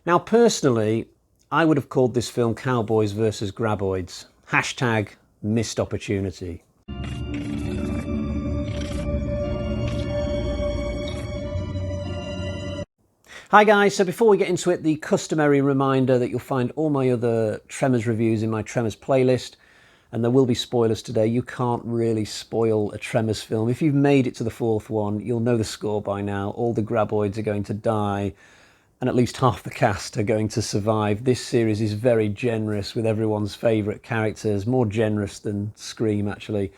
Now, personally, I would have called this film Cowboys versus Graboids. Hashtag missed opportunity. Hi guys, so before we get into it, the customary reminder that you'll find all my other Tremors reviews in my Tremors playlist, and there will be spoilers today. You can't really spoil a Tremors film. If you've made it to the fourth one, you'll know the score by now. All the Graboids are going to die, and at least half the cast are going to survive. This series is very generous with everyone's favourite characters, more generous than Scream actually.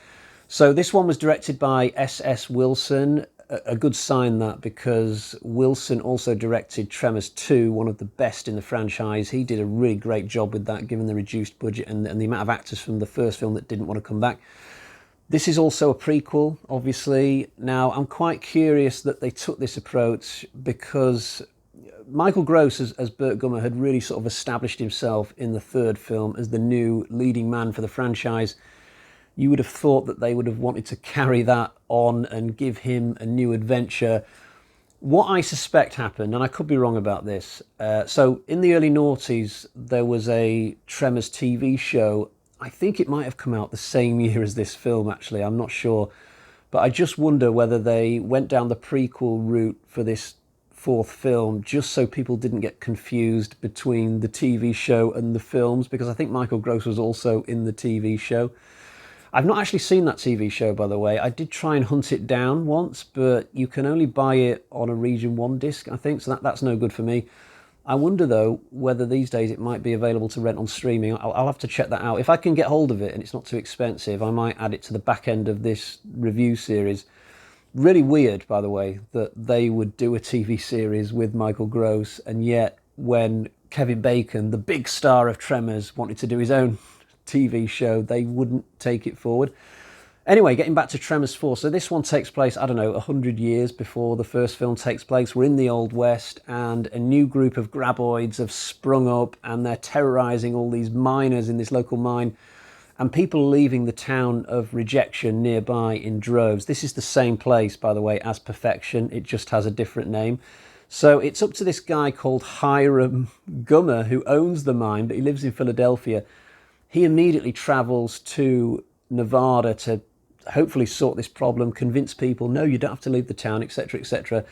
So this one was directed by S.S. Wilson. A good sign that, because Wilson also directed Tremors 2, one of the best in the franchise. He did a really great job with that, given the reduced budget and the amount of actors from the first film that didn't want to come back. This is also a prequel, obviously. Now, I'm quite curious that they took this approach, because Michael Gross, as Burt Gummer, had really sort of established himself in the third film as the new leading man for the franchise. You would have thought that they would have wanted to carry that on and give him a new adventure. What I suspect happened, and I could be wrong about this, so in the early noughties, there was a Tremors TV show. I think it might have come out the same year as this film, actually. I'm not sure. But I just wonder whether they went down the prequel route for this fourth film just so people didn't get confused between the TV show and the films, because I think Michael Gross was also in the TV show. I've not actually seen that TV show, by the way. I did try and hunt it down once, but you can only buy it on a Region 1 disc, I think, so that's no good for me. I wonder, though, whether these days it might be available to rent on streaming. I'll have to check that out. If I can get hold of it and it's not too expensive, I might add it to the back end of this review series. Really weird, by the way, that they would do a TV series with Michael Gross, and yet when Kevin Bacon, the big star of Tremors, wanted to do his own TV show, they wouldn't take it forward. Anyway, getting back to Tremors 4. So this one takes place, I don't know, 100 years before the first film takes place. We're in the Old West, and a new group of Graboids have sprung up, and they're terrorizing all these miners in this local mine, and people are leaving the town of Rejection nearby in droves. This is the same place, by the way, as Perfection. It just has a different name. So it's up to this guy called Hiram Gummer, who owns the mine, but he lives in Philadelphia. He immediately travels to Nevada to hopefully sort this problem, convince people, no, you don't have to leave the town, etc., etc.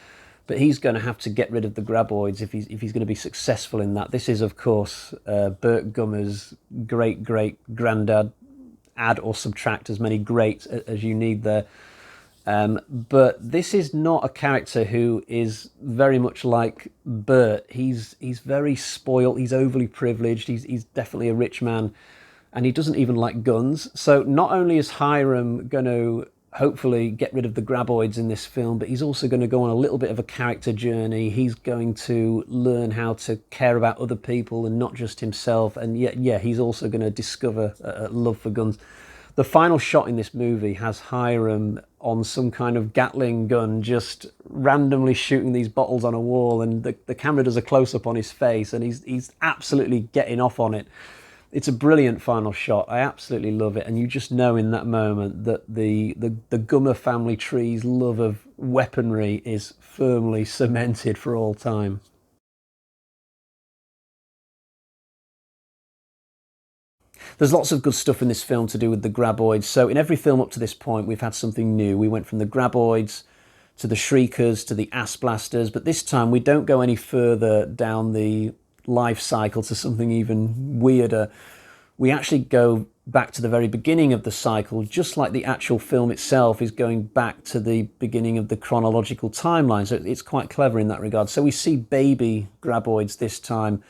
But he's going to have to get rid of the Graboids if he's going to be successful in that. This is, of course, Burt Gummer's great-great-granddad. Add or subtract as many greats as you need there. But this is not a character who is very much like Burt. He's very spoilt, he's overly privileged, he's definitely a rich man, and he doesn't even like guns. So not only is Hiram going to hopefully get rid of the Graboids in this film, but he's also going to go on a little bit of a character journey. He's going to learn how to care about other people and not just himself. And yeah, he's also going to discover a love for guns. The final shot in this movie has Hiram on some kind of Gatling gun, just randomly shooting these bottles on a wall, and the camera does a close-up on his face, and he's absolutely getting off on it. It's a brilliant final shot. I absolutely love it, and you just know in that moment that the Gummer family tree's love of weaponry is firmly cemented for all time. There's lots of good stuff in this film to do with the Graboids. So in every film up to this point, we've had something new. We went from the Graboids to the Shriekers to the Ass Blasters, but this time we don't go any further down the life cycle to something even weirder. We actually go back to the very beginning of the cycle, just like the actual film itself is going back to the beginning of the chronological timeline. So it's quite clever in that regard. So we see baby Graboids this time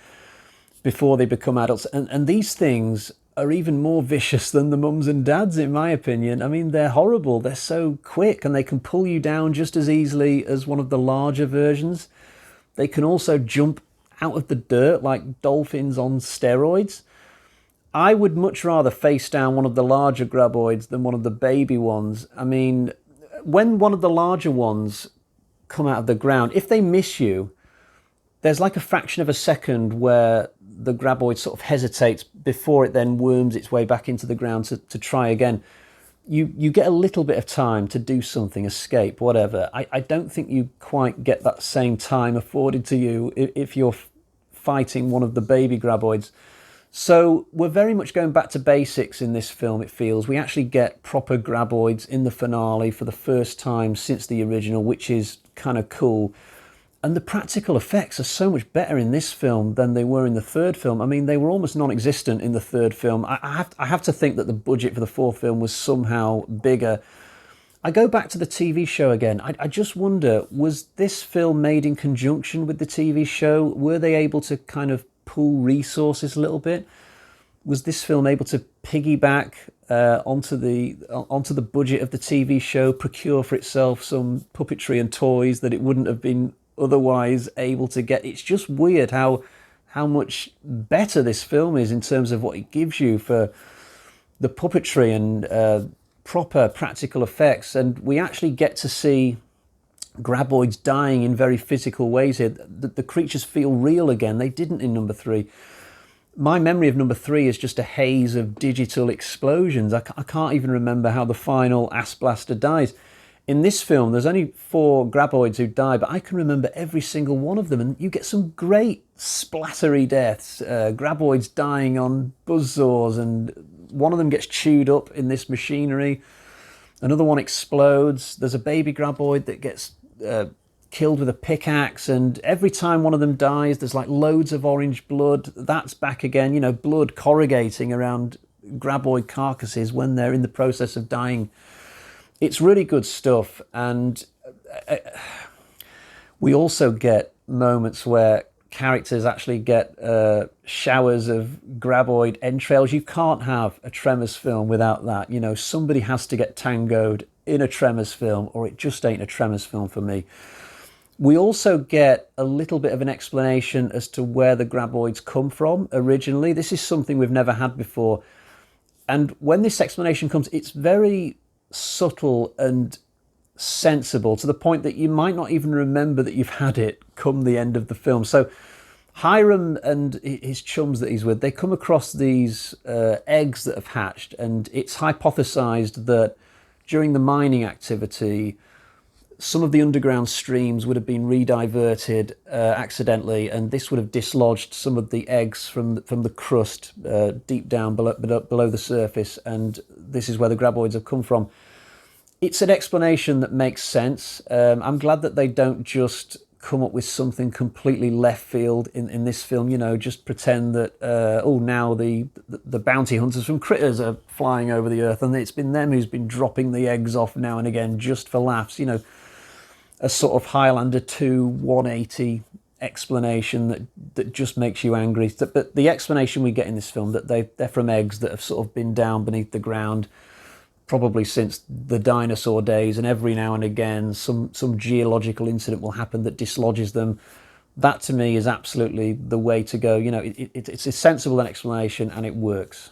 before they become adults. And these things are even more vicious than the mums and dads, in my opinion. I mean, they're horrible. They're so quick, and they can pull you down just as easily as one of the larger versions. They can also jump out of the dirt like dolphins on steroids. I would much rather face down one of the larger Graboids than one of the baby ones. I mean, when one of the larger ones come out of the ground, if they miss you, there's like a fraction of a second where the Graboid sort of hesitates before it then worms its way back into the ground to try again. You get a little bit of time to do something, escape, whatever. I don't think you quite get that same time afforded to you if you're fighting one of the baby graboids. So we're very much going back to basics in this film, it feels. We actually get proper graboids in the finale for the first time since the original, which is kind of cool. And the practical effects are so much better in this film than they were in the third film. I mean, they were almost non-existent in the third film. I have to think that the budget for the fourth film was somehow bigger. I go back to the TV show again. I just wonder, was this film made in conjunction with the TV show? Were they able to kind of pool resources a little bit? Was this film able to piggyback onto the budget of the TV show, procure for itself some puppetry and toys that it wouldn't have been otherwise able to get? It's just weird how much better this film is in terms of what it gives you for the puppetry and proper practical effects. And we actually get to see graboids dying in very physical ways here. The creatures feel real again. They didn't in number 3. My memory of number 3 is just a haze of digital explosions. I can't even remember how the final ass blaster dies. In this film, there's only 4 graboids who die, but I can remember every single one of them, and you get some great splattery deaths. Graboids dying on buzzsaws, and one of them gets chewed up in this machinery. Another one explodes. There's a baby graboid that gets killed with a pickaxe, and every time one of them dies, there's like loads of orange blood. That's back again, you know, blood corrugating around graboid carcasses when they're in the process of dying. It's really good stuff. And we also get moments where characters actually get showers of graboid entrails. You can't have a Tremors film without that. You know, somebody has to get tangoed in a Tremors film, or it just ain't a Tremors film for me. We also get a little bit of an explanation as to where the graboids come from originally. This is something we've never had before. And when this explanation comes, it's very subtle and sensible, to the point that you might not even remember that you've had it come the end of the film. So Hiram and his chums that he's with, they come across these eggs that have hatched, and it's hypothesized that during the mining activity, some of the underground streams would have been rediverted accidentally, and this would have dislodged some of the eggs from the crust deep down below the surface, and this is where the graboids have come from. It's an explanation that makes sense. I'm glad that they don't just come up with something completely left field in this film, you know, just pretend that, now the bounty hunters from Critters are flying over the earth, and it's been them who's been dropping the eggs off now and again just for laughs, you know. A sort of Highlander 2 180 explanation that just makes you angry. But the explanation we get in this film, that they're from eggs that have sort of been down beneath the ground probably since the dinosaur days, and every now and again some geological incident will happen that dislodges them. That to me is absolutely the way to go. You know, it's a sensible explanation, and it works.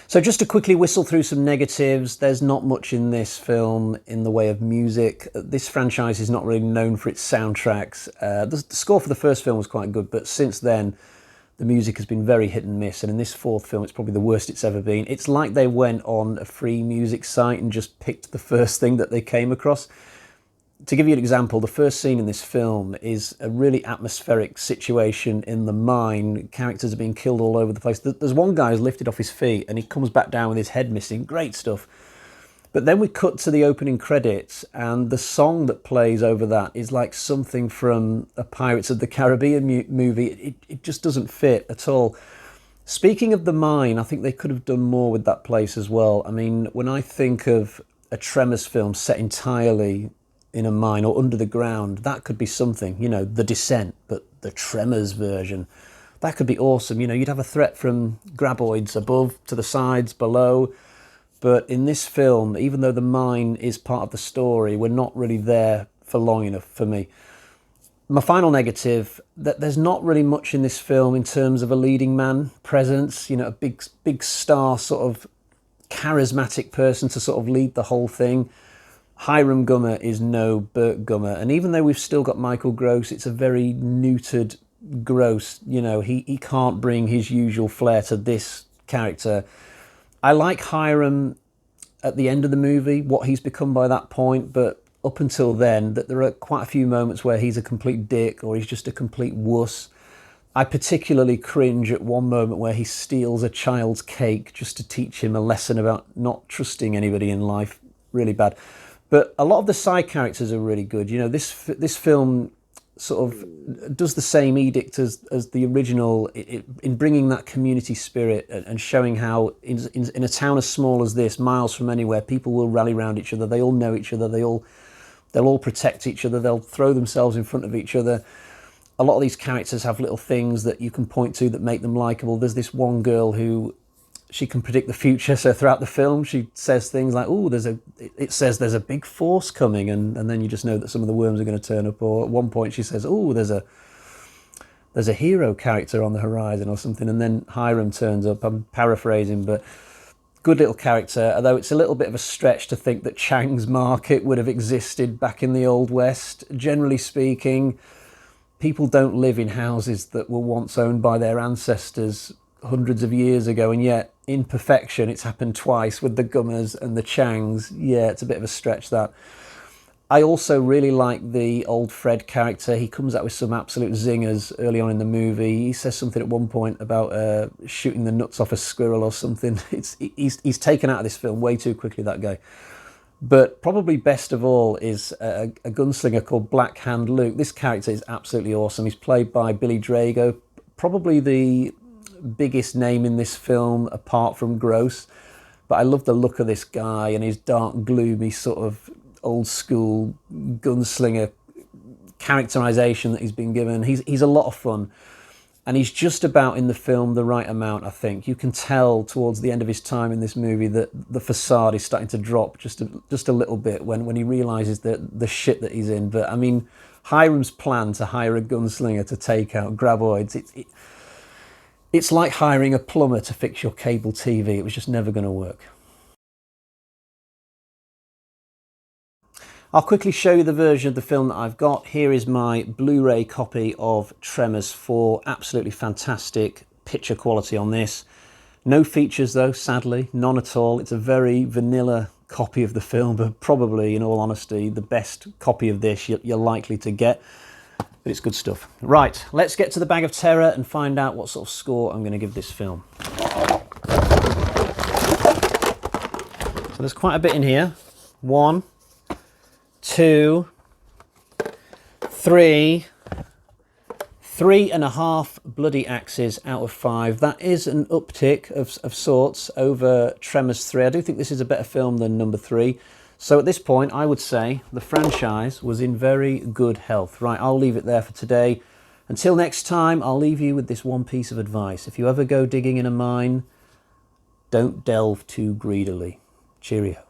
So just to quickly whistle through some negatives, there's not much in this film in the way of music. This franchise is not really known for its soundtracks. The score for the first film was quite good, but since then, the music has been very hit and miss. And in this fourth film, it's probably the worst it's ever been. It's like they went on a free music site and just picked the first thing that they came across. To give you an example, the first scene in this film is a really atmospheric situation in the mine. Characters are being killed all over the place. There's one guy who's lifted off his feet and he comes back down with his head missing. Great stuff. But then we cut to the opening credits, and the song that plays over that is like something from a Pirates of the Caribbean movie. It just doesn't fit at all. Speaking of the mine, I think they could have done more with that place as well. I mean, when I think of a Tremors film set entirely in a mine or under the ground, that could be something, you know, The Descent, but the Tremors version. That could be awesome. You know, you'd have a threat from graboids above, to the sides, below. But in this film, even though the mine is part of the story, we're not really there for long enough for me. My final negative, that there's not really much in this film in terms of a leading man presence, you know, a big star sort of charismatic person to sort of lead the whole thing. Hiram Gummer is no Burt Gummer, and even though we've still got Michael Gross, it's a very neutered Gross. You know, he can't bring his usual flair to this character. I like Hiram at the end of the movie, what he's become by that point, but up until then that there are quite a few moments where he's a complete dick or he's just a complete wuss. I particularly cringe at one moment where he steals a child's cake just to teach him a lesson about not trusting anybody in life. Really bad. But a lot of the side characters are really good. You know, this film sort of does the same edict as the original in bringing that community spirit and showing how in a town as small as this, miles from anywhere, people will rally around each other. They all know each other. They'll all protect each other. They'll throw themselves in front of each other. A lot of these characters have little things that you can point to that make them likeable. There's this one girl who she can predict the future, so throughout the film she says things like, "Oh, it says there's a big force coming," and then you just know that some of the worms are going to turn up. Or at one point she says, "Oh, there's a hero character on the horizon," or something, and then Hiram turns up. I'm paraphrasing, but good little character, although it's a little bit of a stretch to think that Chang's Market would have existed back in the Old West. Generally speaking, people don't live in houses that were once owned by their ancestors hundreds of years ago, and yet in perfection it's happened twice with the Gummers and the Changs. Yeah, it's a bit of a stretch, that. I also really like the old Fred character. He comes out with some absolute zingers early on in the movie. He says something at one point about shooting the nuts off a squirrel or something. He's taken out of this film way too quickly, that guy. But probably best of all is a gunslinger called Black Hand Luke. This character is absolutely awesome. He's played by Billy Drago, probably the biggest name in this film apart from Gross. But I love the look of this guy and his dark, gloomy sort of old school gunslinger characterization that he's been given. He's a lot of fun. And he's just about in the film the right amount, I think. You can tell towards the end of his time in this movie that the facade is starting to drop just a little bit when he realises the shit that he's in. But I mean, Hiram's plan to hire a gunslinger to take out graboids, it's like hiring a plumber to fix your cable TV. It was just never going to work. I'll quickly show you the version of the film that I've got. Here is my Blu-ray copy of Tremors 4. Absolutely fantastic picture quality on this. No features though, sadly, none at all. It's a very vanilla copy of the film, but probably, in all honesty, the best copy of this you're likely to get. But it's good stuff. Right, let's get to the bag of terror and find out what sort of score I'm going to give this film. So there's quite a bit in here. 1, 2, 3, 3.5 bloody axes out of 5. That is an uptick of sorts over Tremors 3. I do think this is a better film than number 3. So at this point, I would say the franchise was in very good health. Right, I'll leave it there for today. Until next time, I'll leave you with this one piece of advice. If you ever go digging in a mine, don't delve too greedily. Cheerio.